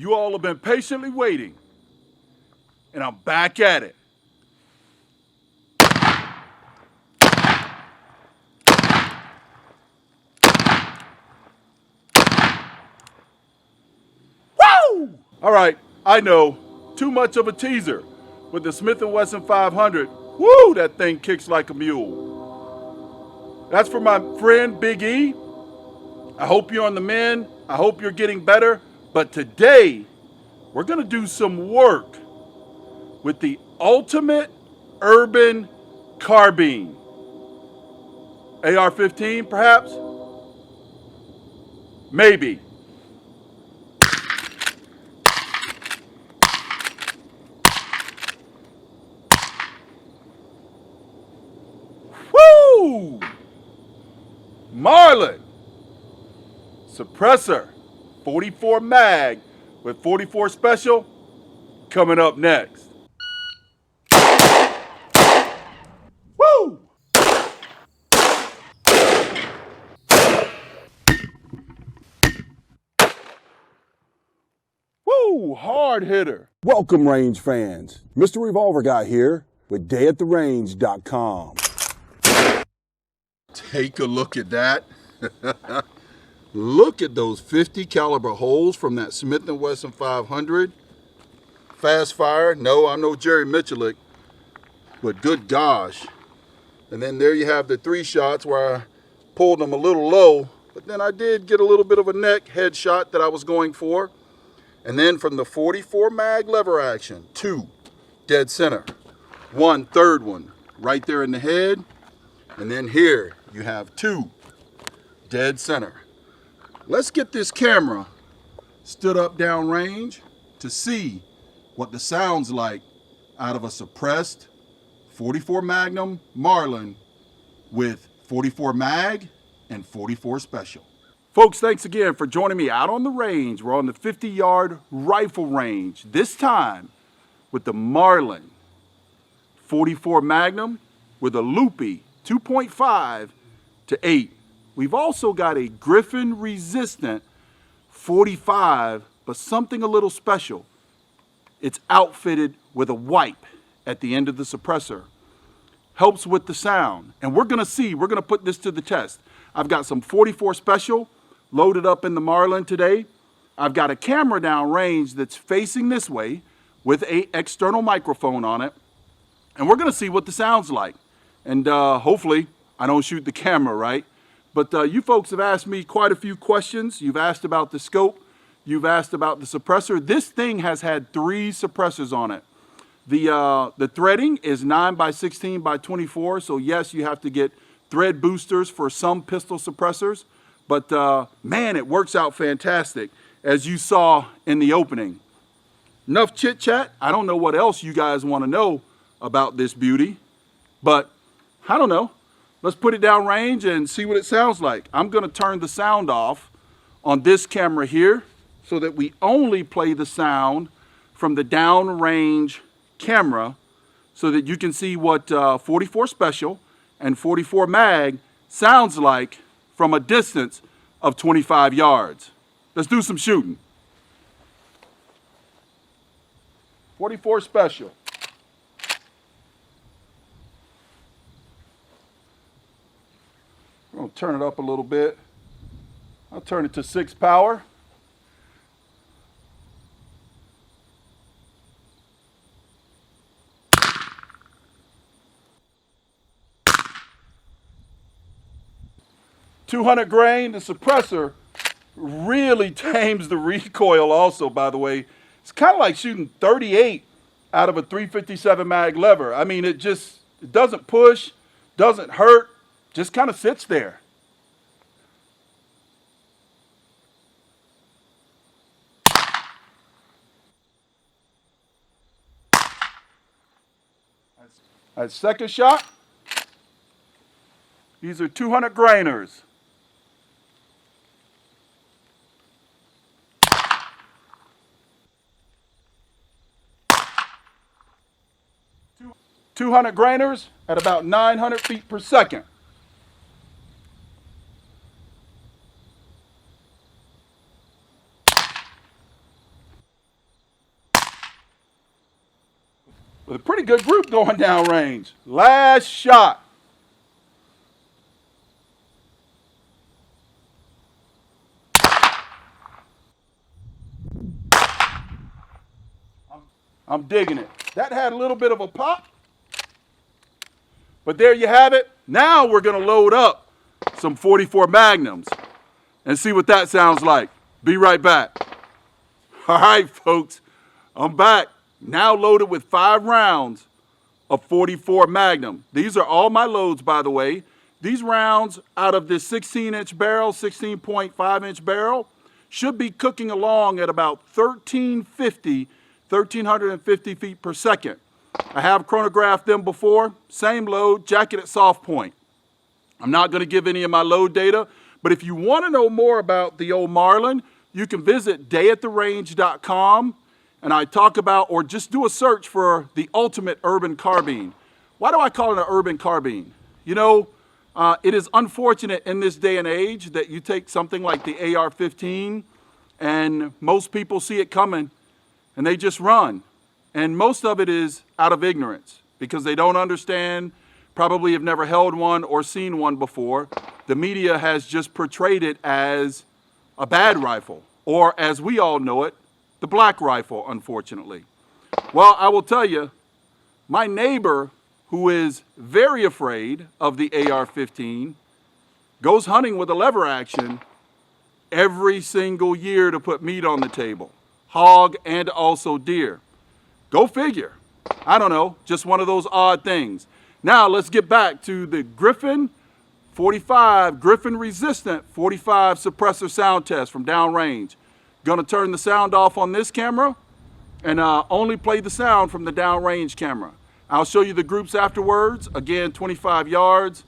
You all have been patiently waiting, and I'm back at it. Woo! All right, I know, too much of a teaser. With the Smith & Wesson 500, woo, that thing kicks like a mule. That's for my friend Big E. I hope you're on the mend. I hope you're getting better. But today, we're gonna do some work with the ultimate urban carbine. AR-15, perhaps? Maybe. Woo! Marlin. Suppressor. 44 mag with 44 special coming up next. Woo! Woo! Hard hitter. Welcome, range fans. Mr. Revolver Guy here with dayattherange.com. Take a look at that. Look at those 50 caliber holes from that Smith & Wesson 500. Fast fire. No, I'm no Jerry Michalik, but good gosh. And then there you have the 3 shots where I pulled them a little low, but then I did get a little bit of a neck head shot that I was going for. And then from the 44 mag lever action, 2 dead center, 1 third one right there in the head. And then here you have 2 dead center. Let's get this camera stood up downrange to see what the sound's like out of a suppressed 44 Magnum Marlin with 44 mag and 44 special. Folks, thanks again for joining me out on the range. We're on the 50-yard rifle range, this time with the Marlin 44 Magnum with a loopy 2.5 to 8. We've also got a Griffin resistant 45, but something a little special. It's outfitted with a wipe at the end of the suppressor. Helps with the sound. And we're gonna put this to the test. I've got some 44 special loaded up in the Marlin today. I've got a camera downrange that's facing this way with an external microphone on it. And we're gonna see what the sound's like. And hopefully I don't shoot the camera, right? But you folks have asked me quite a few questions. You've asked about the scope. You've asked about the suppressor. This thing has had 3 suppressors on it. The threading is 9x16x24. So yes, you have to get thread boosters for some pistol suppressors. But man, it works out fantastic, as you saw in the opening. Enough chit chat. I don't know what else you guys want to know about this beauty, but I don't know. Let's put it down range and see what it sounds like. I'm gonna turn the sound off on this camera here so that we only play the sound from the downrange camera so that you can see what 44 special and 44 mag sounds like from a distance of 25 yards. Let's do some shooting. 44 special. I'm gonna turn it up a little bit. I'll turn it to 6 power. .200 grain, the suppressor really tames the recoil also, by the way. It's kind of like shooting 38 out of a 357 mag lever. I mean, it doesn't push, doesn't hurt, just kind of sits there. That's second shot. These are 200 grainers. .200 grainers at about 900 feet per second. with a pretty good group going down range. Last shot. I'm digging it. That had a little bit of a pop. But there you have it. Now we're going to load up some 44 Magnums and see what that sounds like. Be right back. All right, folks. I'm back. Now loaded with 5 rounds of 44 Magnum. These are all my loads, by the way. These rounds out of this 16-inch barrel, 16.5-inch barrel, should be cooking along at about 1,350 feet per second. I have chronographed them before. Same load, jacket at soft point. I'm not going to give any of my load data, but if you want to know more about the old Marlin, you can visit dayattherange.com, and I talk about, or just do a search for the ultimate urban carbine. Why do I call it an urban carbine? You know, it is unfortunate in this day and age that you take something like the AR-15 and most people see it coming and they just run. And most of it is out of ignorance because they don't understand, probably have never held one or seen one before. The media has just portrayed it as a bad rifle, or as we all know it, the black rifle, unfortunately. Well, I will tell you, my neighbor, who is very afraid of the AR-15, goes hunting with a lever action every single year to put meat on the table, hog and also deer. Go figure. I don't know, just one of those odd things. Now let's get back to the Griffin 45, Griffin resistant 45 suppressor sound test from downrange. Gonna turn the sound off on this camera and only play the sound from the downrange camera. I'll show you the groups afterwards. Again, 25 yards.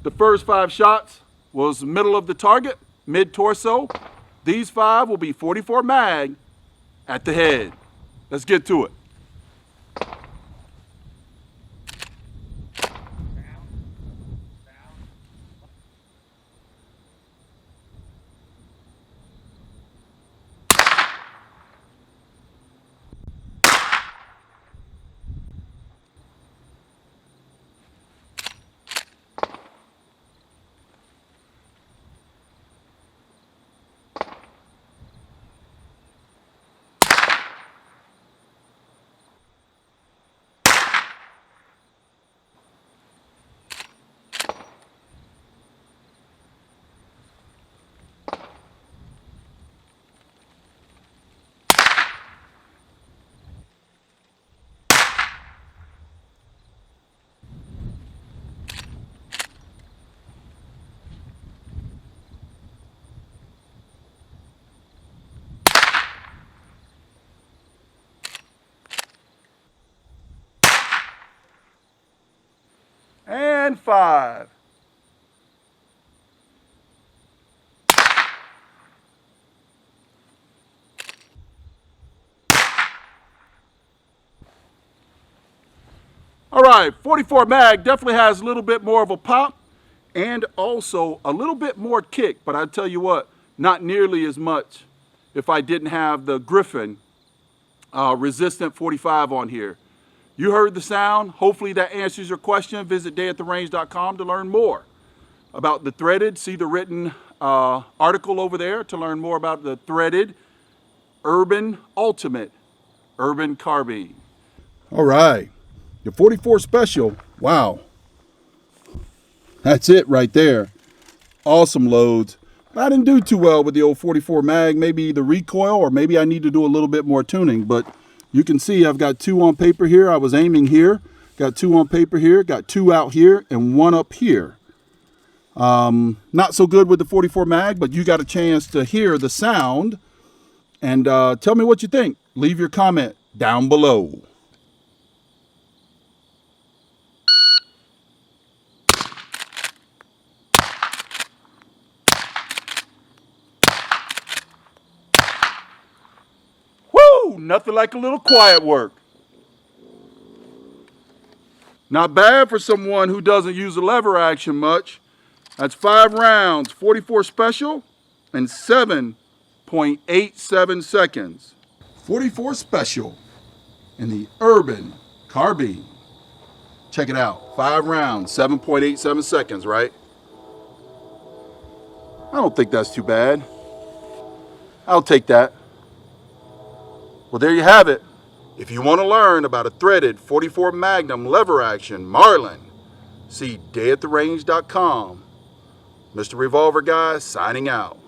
The first 5 shots was middle of the target, mid-torso. These 5 will be 44 mag at the head. Let's get to it. And 5. All right, 44 mag definitely has a little bit more of a pop and also a little bit more kick, but I tell you what, not nearly as much if I didn't have the Griffin resistant 45 on here. You heard the sound. Hopefully that answers your question. Visit dayattherange.com to learn more about the threaded. See the written article over there to learn more about the threaded Urban Ultimate Urban Carbine. All right, your 44 Special. Wow, that's it right there. Awesome loads. I didn't do too well with the old 44 mag. Maybe the recoil, or maybe I need to do a little bit more tuning, but you can see I've got 2 on paper here. I was aiming here, got 2 on paper here, got 2 out here, and 1 up here. Not so good with the 44 mag, but you got a chance to hear the sound. And tell me what you think. Leave your comment down below. Nothing like a little quiet work. Not bad for someone who doesn't use a lever action much. That's 5 rounds, 44 Special, and 7.87 seconds. 44 Special in the Urban Carbine. Check it out. 5 rounds, 7.87 seconds, right? I don't think that's too bad. I'll take that. Well, there you have it. If you want to learn about a threaded 44 Magnum lever action Marlin, see dayattherange.com. Mr. Revolver Guy signing out.